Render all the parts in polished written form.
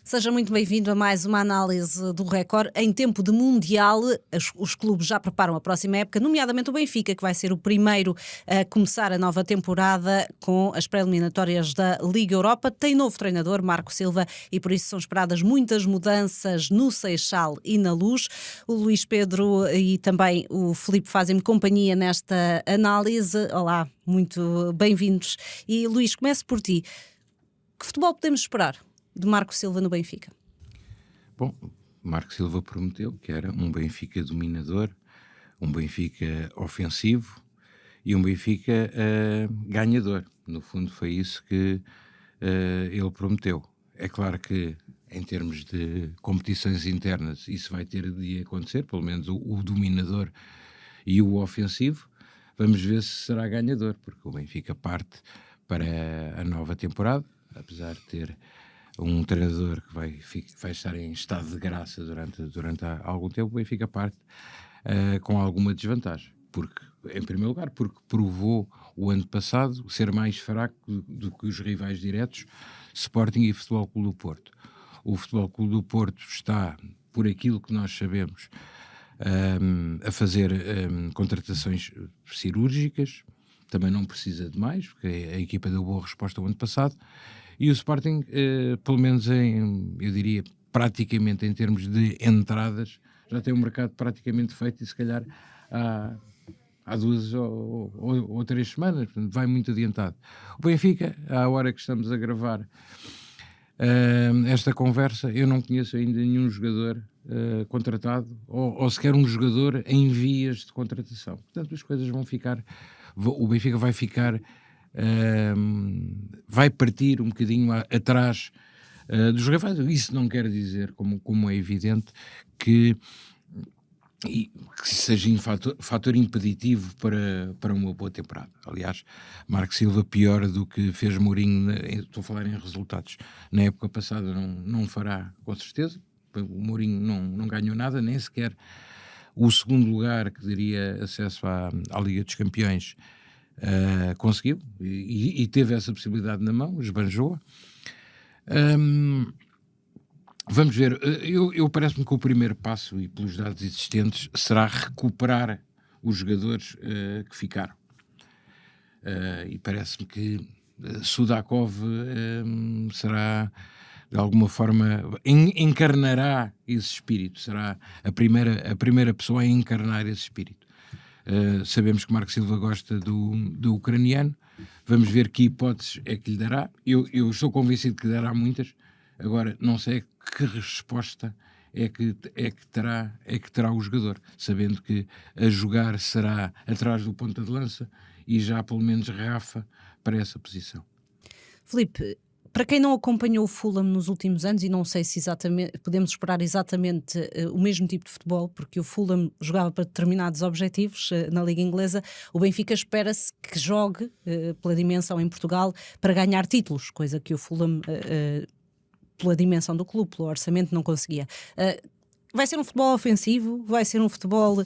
Seja muito bem-vindo a mais uma análise do Record. Em tempo de Mundial, os clubes já preparam a próxima época, nomeadamente o Benfica, que vai ser o primeiro a começar a nova temporada com as pré-eliminatórias da Liga Europa. Tem novo treinador, Marco Silva, e por isso são esperadas muitas mudanças no Seixal e na Luz. O Luís Pedro e também o Filipe fazem-me companhia nesta análise. Olá, muito bem-vindos. E Luís, começo por ti. Que futebol podemos esperar de Marco Silva no Benfica? Bom, Marco Silva prometeu que era um Benfica dominador, um Benfica ofensivo e um Benfica ganhador. No fundo foi isso que ele prometeu. É claro que em termos de competições internas isso vai ter de acontecer, pelo menos o dominador e o ofensivo. Vamos ver se será ganhador, porque o Benfica parte para a nova temporada, apesar de ter um treinador que vai estar em estado de graça durante algum tempo. O Benfica parte com alguma desvantagem, porque, em primeiro lugar, porque provou o ano passado ser mais fraco do que os rivais diretos, Sporting e Futebol Clube do Porto. O Futebol Clube do Porto está, por aquilo que nós sabemos, a fazer contratações cirúrgicas, também não precisa de mais, porque a equipa deu boa resposta o ano passado, e o Sporting, pelo menos eu diria, praticamente em termos de entradas, já tem um mercado praticamente feito e se calhar há 2 ou 3 semanas, portanto, vai muito adiantado. O Benfica, à hora que estamos a gravar esta conversa, eu não conheço ainda nenhum jogador contratado ou sequer um jogador em vias de contratação. Portanto, as coisas vão ficar... O Benfica vai ficar... vai partir um bocadinho atrás dos rivais. Isso não quer dizer, como é evidente, que seja um fator impeditivo para uma boa temporada. Aliás, Marco Silva, pior do que fez Mourinho, estou a falar em resultados, na época passada não fará, com certeza. O Mourinho não ganhou nada, nem sequer o segundo lugar que daria acesso à Liga dos Campeões conseguiu, e teve essa possibilidade na mão, esbanjou-a. Vamos ver, eu parece-me que o primeiro passo, e pelos dados existentes, será recuperar os jogadores que ficaram. E parece-me que Sudakov será, de alguma forma, encarnará esse espírito, será a primeira pessoa a encarnar esse espírito. Sabemos que Marco Silva gosta do ucraniano, vamos ver que hipóteses é que lhe dará. Eu estou convencido que dará muitas, agora não sei que resposta é que terá o jogador, sabendo que a jogar será atrás do ponta de lança e já pelo menos Rafa para essa posição. Filipe, para quem não acompanhou o Fulham nos últimos anos, e não sei se podemos esperar exatamente o mesmo tipo de futebol, porque o Fulham jogava para determinados objetivos na Liga Inglesa, o Benfica espera-se que jogue pela dimensão em Portugal para ganhar títulos, coisa que o Fulham, pela dimensão do clube, pelo orçamento, não conseguia. Vai ser um futebol ofensivo? Vai ser um futebol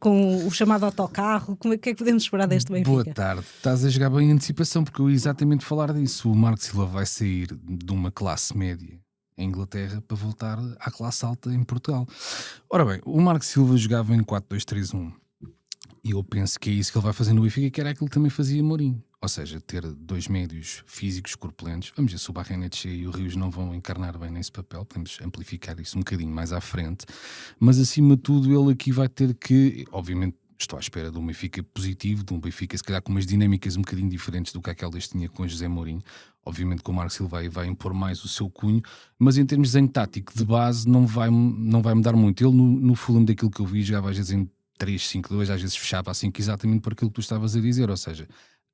com o chamado autocarro? O que é que podemos esperar deste Benfica? Boa tarde. Estás a jogar bem em antecipação, porque eu ia exatamente falar disso. O Marco Silva vai sair de uma classe média em Inglaterra para voltar à classe alta em Portugal. Ora bem, o Marco Silva jogava em 4-2-3-1 e eu penso que é isso que ele vai fazer no Benfica, que era aquilo que também fazia Mourinho. Ou seja, ter 2 médios físicos corpulentos. Vamos ver se o Barrenetxea e o Rios não vão encarnar bem nesse papel. Podemos amplificar isso um bocadinho mais à frente. Mas, acima de tudo, ele aqui vai ter que... Obviamente, estou à espera de um Benfica positivo, de um Benfica, se calhar, com umas dinâmicas um bocadinho diferentes do que aquelas tinha com José Mourinho. Obviamente que o Marco Silva vai impor mais o seu cunho, mas em termos de desenho tático de base não vai mudar muito. Ele, no Fulham, daquilo que eu vi, jogava às vezes em 3-5-2, às vezes fechava assim, exatamente por aquilo que tu estavas a dizer, ou seja...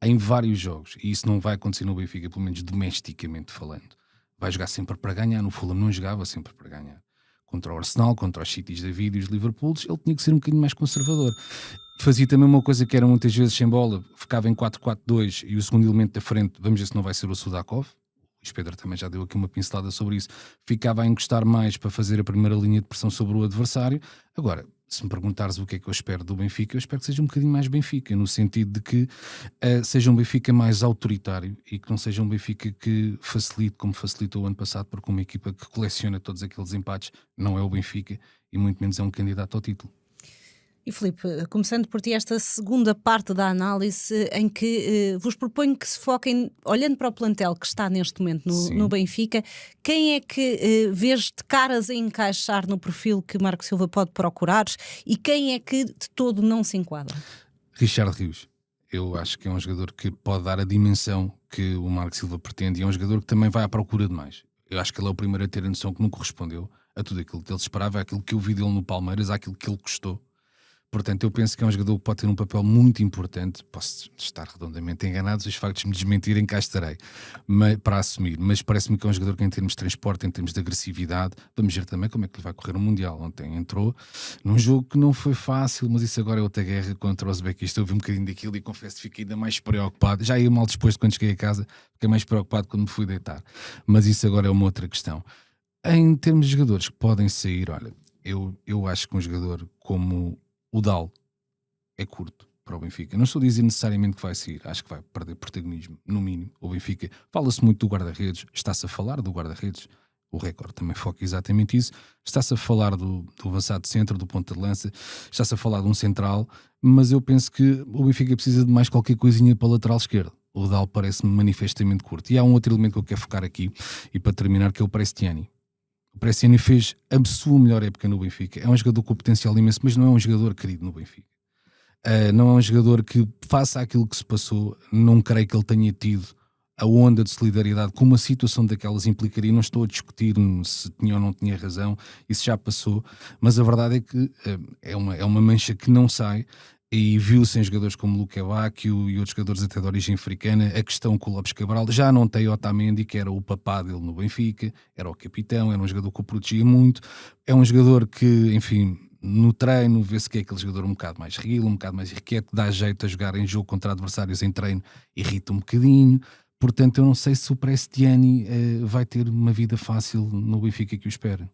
em vários jogos, e isso não vai acontecer no Benfica, pelo menos domesticamente falando. Vai jogar sempre para ganhar. No Fulham não jogava sempre para ganhar. Contra o Arsenal, contra os Cities da vida e os Liverpools, ele tinha que ser um bocadinho mais conservador. Fazia também uma coisa que era muitas vezes sem bola, ficava em 4-4-2 e o segundo elemento da frente, vamos ver se não vai ser o Sudakov. O Pedro também já deu aqui uma pincelada sobre isso. Ficava a encostar mais para fazer a primeira linha de pressão sobre o adversário. Agora, se me perguntares o que é que eu espero do Benfica, eu espero que seja um bocadinho mais Benfica, no sentido de que seja um Benfica mais autoritário e que não seja um Benfica que facilite como facilitou o ano passado, porque uma equipa que coleciona todos aqueles empates não é o Benfica e muito menos é um candidato ao título. E Filipe, começando por ti esta segunda parte da análise em que vos proponho que se foquem, olhando para o plantel que está neste momento no Benfica, quem é que vês de caras a encaixar no perfil que Marco Silva pode procurar e quem é que de todo não se enquadra? Richard Rios. Eu acho que é um jogador que pode dar a dimensão que o Marco Silva pretende e é um jogador que também vai à procura de mais. Eu acho que ele é o primeiro a ter a noção que não correspondeu a tudo aquilo que ele esperava, àquilo que eu vi dele no Palmeiras, àquilo que ele custou. Portanto, eu penso que é um jogador que pode ter um papel muito importante. Posso estar redondamente enganado, se os factos me desmentirem, cá estarei para assumir. Mas parece-me que é um jogador que, em termos de transporte, em termos de agressividade, vamos ver também como é que ele vai correr o Mundial. Ontem entrou num jogo que não foi fácil, mas isso agora é outra guerra contra o Uzbequistão. Eu vi um bocadinho daquilo e confesso que fiquei ainda mais preocupado. Já ia mal disposto quando cheguei a casa, fiquei mais preocupado quando me fui deitar. Mas isso agora é uma outra questão. Em termos de jogadores que podem sair, olha, eu acho que um jogador como o Dal é curto para o Benfica. Não estou a dizer necessariamente que vai sair, acho que vai perder protagonismo, no mínimo. O Benfica, fala-se muito do guarda-redes, está-se a falar do guarda-redes, o Record também foca exatamente isso, está-se a falar do avançado centro, do ponta de lança, está-se a falar de um central, mas eu penso que o Benfica precisa de mais qualquer coisinha para a lateral esquerda. O Dal parece-me manifestamente curto. E há um outro elemento que eu quero focar aqui, e para terminar, que é o Prestiani. O Prestiani fez a sua melhor época no Benfica. É um jogador com potencial imenso, mas não é um jogador querido no Benfica. Não é um jogador que faça aquilo que se passou. Não creio que ele tenha tido a onda de solidariedade que uma situação daquelas implicaria. Não estou a discutir se tinha ou não tinha razão, isso já passou, mas a verdade é que é uma mancha que não sai. E viu-se em jogadores como Luque Bacchio e outros jogadores até de origem africana a questão com o Lopes Cabral. Já não tem Otamendi, que era o papá dele no Benfica, era o capitão, era um jogador que o protegia muito. É um jogador que, enfim, no treino vê-se que é aquele jogador um bocado mais reguilo, um bocado mais irrequieto, dá jeito a jogar em jogo contra adversários em treino, irrita um bocadinho. Portanto, eu não sei se o Prestiani vai ter uma vida fácil no Benfica que o espera.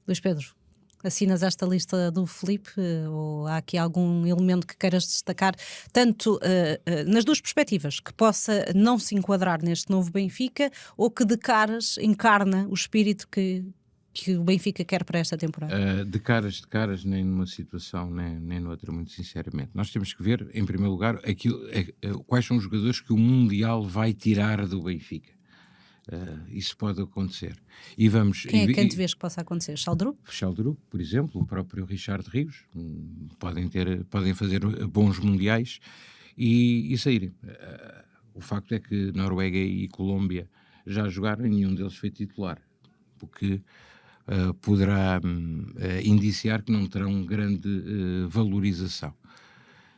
Luís Pedro, assinas esta lista do Filipe ou há aqui algum elemento que queiras destacar, tanto nas duas perspectivas, que possa não se enquadrar neste novo Benfica ou que de caras encarna o espírito que o Benfica quer para esta temporada? De caras, nem numa situação, nem noutra, muito sinceramente. Nós temos que ver, em primeiro lugar, quais são os jogadores que o Mundial vai tirar do Benfica. Isso pode acontecer. E vamos, Quem te vês que possa acontecer? Chaldrup, por exemplo, o próprio Richard Rios, podem fazer bons mundiais e saírem. O facto é que Noruega e Colômbia já jogaram e nenhum deles foi titular, o que poderá indiciar que não terão grande valorização.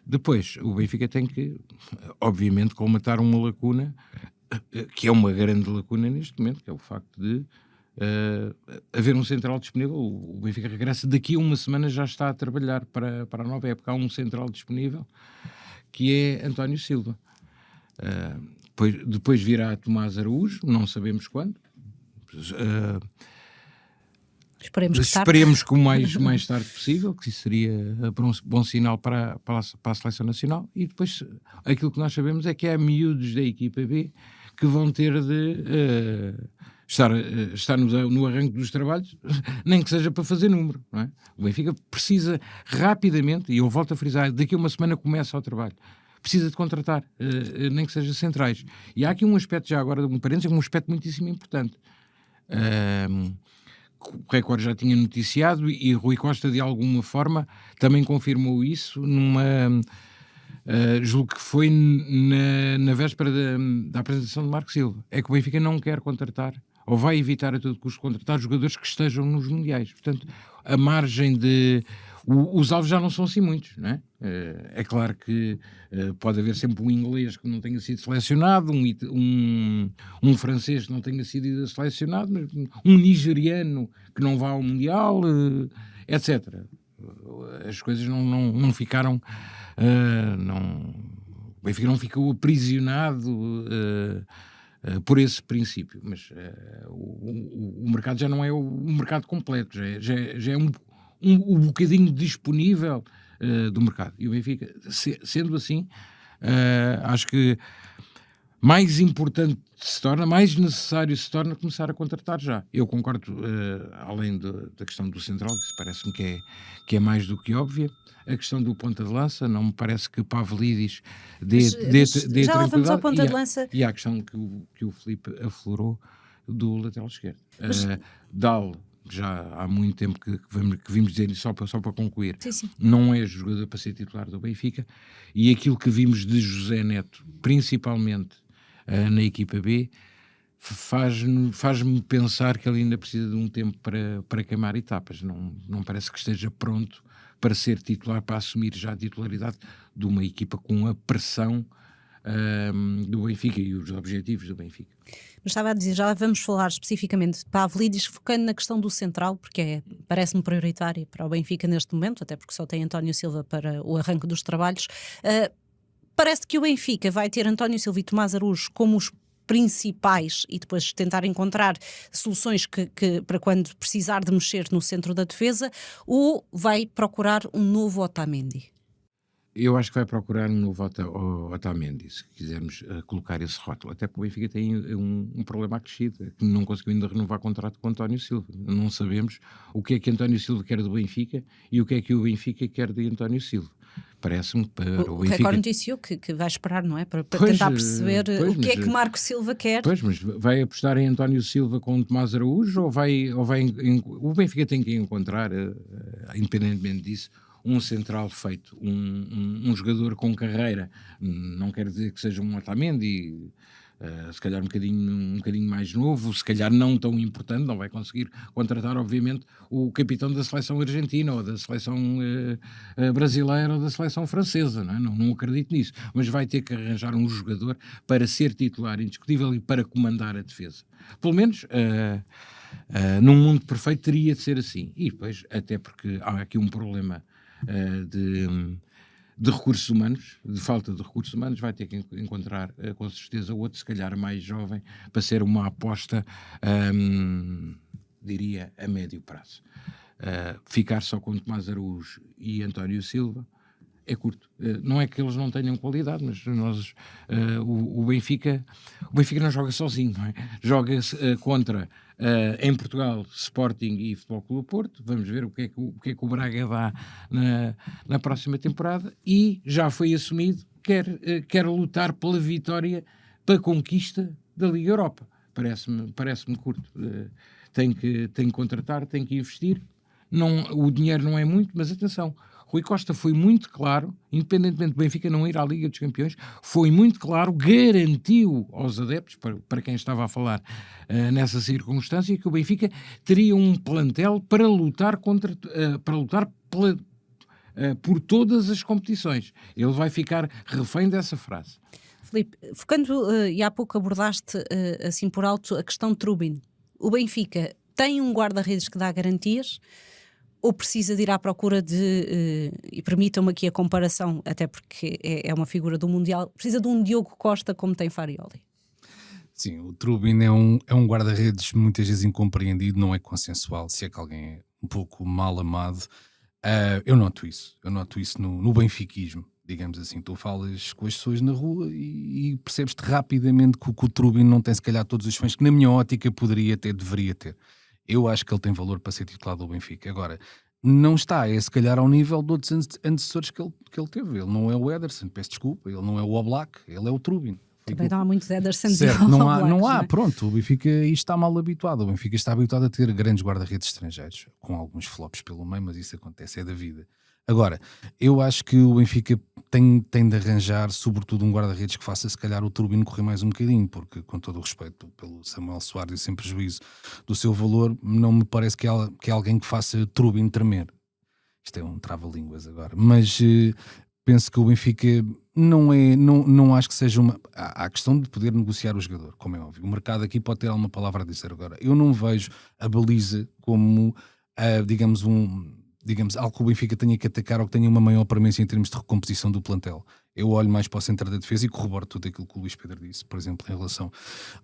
Depois, o Benfica tem que, obviamente, colmatar uma lacuna que é uma grande lacuna neste momento, que é o facto de haver um central disponível. O Benfica regressa daqui a uma semana, já está a trabalhar para a nova época. Há um central disponível, que é António Silva. Depois virá Tomás Araújo, não sabemos quando. Esperemos que o mais tarde possível, que isso seria bom sinal para a Seleção Nacional. E depois, aquilo que nós sabemos é que há miúdos da equipa B que vão ter de estar no arranque dos trabalhos, nem que seja para fazer número, não é? O Benfica precisa rapidamente, e eu volto a frisar, daqui a uma semana começa o trabalho, precisa de contratar, nem que seja centrais. E há aqui um aspecto, já agora, um parênteses, um aspecto muitíssimo importante. O Record já tinha noticiado e Rui Costa, de alguma forma, também confirmou isso julgo que foi na véspera da apresentação de Marco Silva. É que o Benfica não quer contratar, ou vai evitar a todo custo contratar jogadores que estejam nos mundiais. Portanto, a margem de... Os alvos já não são assim muitos, não é? É claro que pode haver sempre um inglês que não tenha sido selecionado, um francês que não tenha sido selecionado, mas um nigeriano que não vá ao Mundial, etc. As coisas não ficaram... o Benfica não ficou aprisionado por esse princípio, mas o mercado já não é o mercado completo, já é um bocadinho disponível do mercado. E o Benfica, sendo assim, acho que mais importante se torna, mais necessário se torna começar a contratar já. Eu concordo, além da questão do central, que parece-me que é mais do que óbvia. A questão do ponta de lança, não me parece que Pavlidis dê já lá vamos ao tranquilidade. ponta de lança. E há a questão que o Filipe aflorou do lateral esquerdo. Dal, já há muito tempo que vimos dizer, só para concluir, Sim. não é jogador para ser titular do Benfica, e aquilo que vimos de José Neto, principalmente na equipa B, faz-me pensar que ele ainda precisa de um tempo para queimar etapas. Não parece que esteja pronto para ser titular, para assumir já a titularidade de uma equipa com a pressão do Benfica e os objetivos do Benfica. Mas estava a dizer, já vamos falar especificamente de Pavlidis, focando na questão do central, porque parece-me prioritária para o Benfica neste momento, até porque só tem António Silva para o arranque dos trabalhos. Parece que o Benfica vai ter António Silva e Tomás Araújo como os principais e depois tentar encontrar soluções que para quando precisar de mexer no centro da defesa, ou vai procurar um novo Otamendi? Eu acho que vai procurar um novo Otamendi, se quisermos colocar esse rótulo. Até porque o Benfica tem um problema acrescido, que não conseguiu ainda renovar contrato com António Silva. Não sabemos o que é que António Silva quer do Benfica e o que é que o Benfica quer de António Silva. Parece-me para o Benfica... O Record noticiou que vai esperar, não é? Para tentar perceber o que é que Marco Silva quer. Pois, mas vai apostar em António Silva com Tomás Araújo ou vai o Benfica tem que encontrar, independentemente disso, um central feito, um jogador com carreira. Não quer dizer que seja um Otamendi, se calhar um bocadinho mais novo, se calhar não tão importante, não vai conseguir contratar, obviamente, o capitão da seleção argentina, ou da seleção brasileira, ou da seleção francesa, não é? Não acredito nisso, mas vai ter que arranjar um jogador para ser titular indiscutível e para comandar a defesa. Pelo menos... num mundo perfeito teria de ser assim. E depois, até porque há aqui um problema de recursos humanos, de falta de recursos humanos, vai ter que encontrar com certeza outro, se calhar mais jovem, para ser uma aposta, diria, a médio prazo. Ficar só com Tomás Araújo e António Silva é curto. Não é que eles não tenham qualidade, mas o Benfica não joga sozinho, não é? Joga contra, em Portugal, Sporting e Futebol Clube Porto. Vamos ver o que é que o Braga dá na próxima temporada, e já foi assumido que quer lutar pela vitória, pela conquista da Liga Europa. Parece-me curto. Tem que contratar, tem que investir. O dinheiro não é muito, mas atenção, Rui Costa foi muito claro, independentemente do Benfica não ir à Liga dos Campeões, foi muito claro, garantiu aos adeptos, para quem estava a falar nessa circunstância, que o Benfica teria um plantel para lutar por todas as competições. Ele vai ficar refém dessa frase. Filipe, focando, e há pouco abordaste assim por alto a questão de Trubin. O Benfica tem um guarda-redes que dá garantias, ou precisa de ir à procura e permitam-me aqui a comparação, até porque é uma figura do Mundial, precisa de um Diogo Costa como tem Farioli? Sim, o Trubin é um guarda-redes muitas vezes incompreendido, não é consensual, se é que alguém é um pouco mal amado. Eu noto isso no benfiquismo, digamos assim. Tu falas com as pessoas na rua e percebes-te rapidamente que o Trubin não tem se calhar todos os fãs que na minha ótica poderia ter, deveria ter. Eu acho que ele tem valor para ser titular do Benfica. Agora, não está, se calhar ao nível de outros antecessores que ele teve. Ele não é o Ederson, peço desculpa, ele não é o Oblak, ele é o Trubin. Também não há muitos Ederson. Certo, não há, pronto, o Benfica está mal habituado. O Benfica está habituado a ter grandes guarda-redes estrangeiros, com alguns flops pelo meio, mas isso acontece, é da vida. Agora, eu acho que o Benfica tem de arranjar, sobretudo, um guarda-redes que faça, se calhar, o Trubin correr mais um bocadinho, porque, com todo o respeito pelo Samuel Soares e sem prejuízo do seu valor, não me parece que é alguém que faça Trubin tremer. Isto é um trava-línguas agora. Mas penso que o Benfica não acho que seja uma... Há a questão de poder negociar o jogador, como é óbvio. O mercado aqui pode ter alguma palavra a dizer agora. Eu não vejo a baliza como, digamos, digamos, algo que o Benfica tenha que atacar ou que tenha uma maior premência em termos de recomposição do plantel. Eu olho mais para o centro da defesa e corroboro tudo aquilo que o Luís Pedro disse, por exemplo, em relação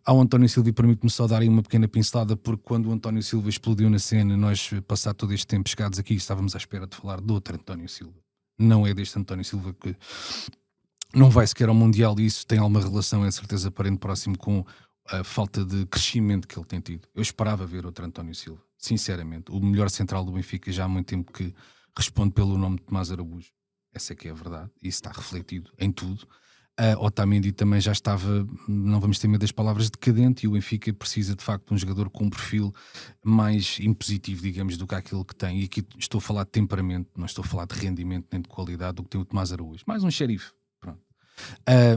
ao António Silva, e permite-me só dar aí uma pequena pincelada, porque quando o António Silva explodiu na cena, nós, passado todo este tempo chegados aqui, estávamos à espera de falar de outro António Silva. Não é deste António Silva que não vai sequer ao Mundial, e isso tem alguma relação, é certeza, parente próximo com a falta de crescimento que ele tem tido. Eu esperava ver outro António Silva, sinceramente. O melhor central do Benfica já há muito tempo que responde pelo nome de Tomás Araújo. Essa é que é a verdade, e isso está refletido em tudo. Otamendi também já estava, não vamos ter medo das palavras, decadente, e o Benfica precisa de facto de um jogador com um perfil mais impositivo, digamos, do que aquele que tem. E aqui estou a falar de temperamento, não estou a falar de rendimento nem de qualidade do que tem o Tomás Araújo. Mais um xerife, pronto.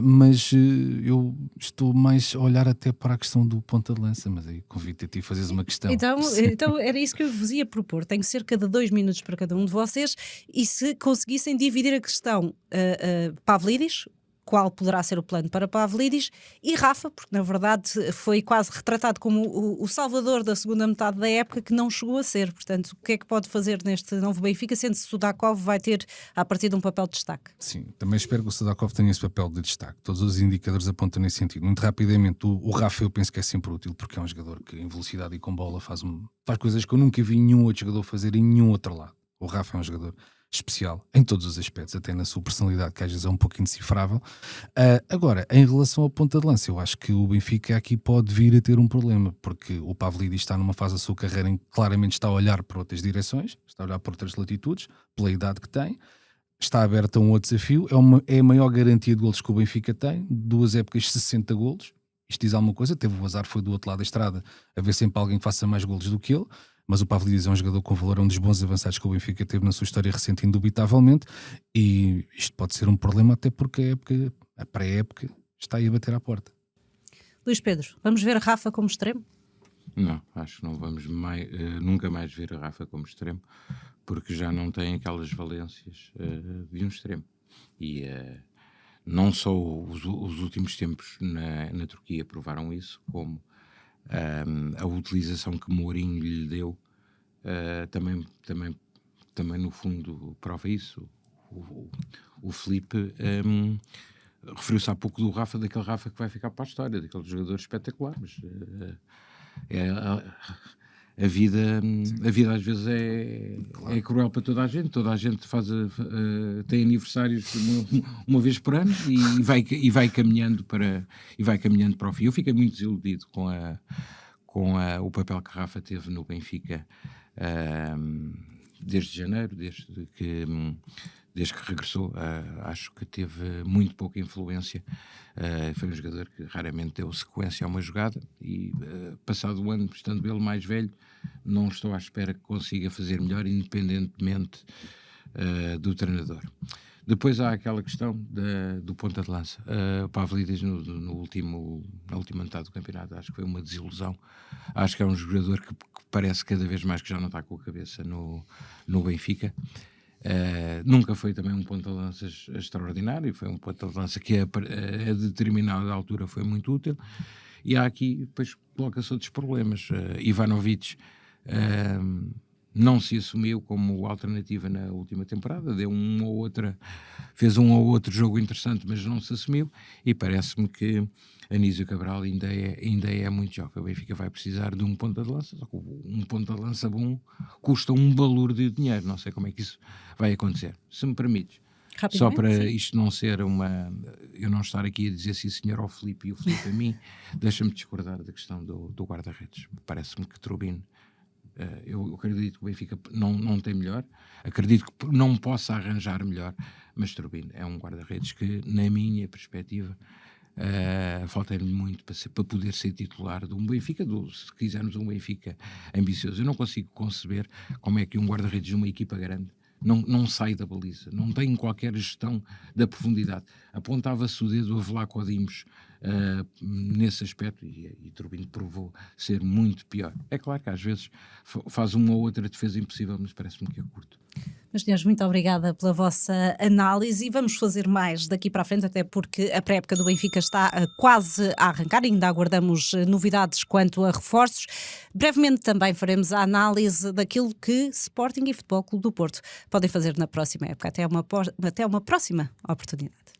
Mas eu estou mais a olhar até para a questão do ponta de lança, mas aí convido-te a ti a fazeres uma questão. Então era isso que eu vos ia propor. Tenho cerca de 2 minutos para cada um de vocês, e se conseguissem dividir a questão Pavlidis, qual poderá ser o plano para Pavlidis, e Rafa, porque na verdade foi quase retratado como o salvador da segunda metade da época, que não chegou a ser. Portanto, o que é que pode fazer neste novo Benfica, sendo que Sudakov vai ter a partir de um papel de destaque? Sim, também espero que o Sudakov tenha esse papel de destaque. Todos os indicadores apontam nesse sentido. Muito rapidamente, o Rafa eu penso que é sempre útil, porque é um jogador que em velocidade e com bola faz coisas que eu nunca vi nenhum outro jogador fazer em nenhum outro lado. O Rafa é um jogador especial em todos os aspectos, até na sua personalidade, que às vezes é um pouco indecifrável. Agora, em relação ao ponta de lança, eu acho que o Benfica aqui pode vir a ter um problema, porque o Pavlidis está numa fase da sua carreira em que claramente está a olhar para outras direções, está a olhar para outras latitudes, pela idade que tem, está aberto a um outro desafio, é a maior garantia de golos que o Benfica tem, 2 épocas 60 golos. Isto diz alguma coisa, teve o azar, foi do outro lado da estrada, a ver sempre alguém que faça mais golos do que ele, mas o Pavlidis é um jogador com valor, um dos bons avançados que o Benfica teve na sua história recente, indubitavelmente, e isto pode ser um problema até porque a pré-época está aí a bater à porta. Luís Pedro, vamos ver Rafa como extremo? Não, acho que não vamos nunca mais ver a Rafa como extremo, porque já não tem aquelas valências de um extremo. E não só os últimos tempos na Turquia provaram isso, como a utilização que Mourinho lhe deu também no fundo prova isso. O Filipe referiu-se há pouco do Rafa, daquele Rafa que vai ficar para a história, daquele jogador espetacular, mas a vida às vezes é cruel para toda a gente tem aniversários uma vez por ano e vai caminhando para o fim. Eu fiquei muito desiludido com o papel que Rafa teve no Benfica desde janeiro, desde que regressou. Acho que teve muito pouca influência. Foi um jogador que raramente deu sequência a uma jogada e passado o ano, estando ele mais velho, não estou à espera que consiga fazer melhor, independentemente do treinador. Depois há aquela questão do ponta de lança. O Pavlidis na última metade do campeonato acho que foi uma desilusão. Acho que é um jogador que parece cada vez mais que já não está com a cabeça no Benfica. Nunca foi também um ponta de lança extraordinário, foi um ponta de lança que a determinada altura foi muito útil. E há aqui, depois coloca-se outros problemas. Ivanovic não se assumiu como alternativa na última temporada, fez um ou outro jogo interessante, mas não se assumiu, e parece-me que Anísio Cabral ainda é muito jovem. O Benfica vai precisar de um ponta de lança, só que um ponta de lança bom custa um balúrdio de dinheiro, não sei como é que isso vai acontecer. Se me permites, só para isto não ser eu não estar aqui a dizer sim senhor ao Filipe e o Filipe a mim, deixa-me discordar da questão do guarda-redes. Parece-me que Trubin, eu acredito que o Benfica não tem melhor, acredito que não possa arranjar melhor, mas Trubin é um guarda-redes que, na minha perspectiva, falta-lhe muito para poder ser titular de um Benfica, se quisermos um Benfica ambicioso. Eu não consigo conceber como é que um guarda-redes de uma equipa grande não sai da baliza, não tem qualquer gestão da profundidade. Apontava-se o dedo a Vlaco Dimos nesse aspecto, e Trubin provou ser muito pior. É claro que às vezes faz uma ou outra defesa impossível, mas parece-me que é curto. Meus senhores, muito obrigada pela vossa análise e vamos fazer mais daqui para a frente, até porque a pré-época do Benfica está quase a arrancar, ainda aguardamos novidades quanto a reforços. Brevemente também faremos a análise daquilo que Sporting e Futebol Clube do Porto podem fazer na próxima época. Até uma próxima oportunidade.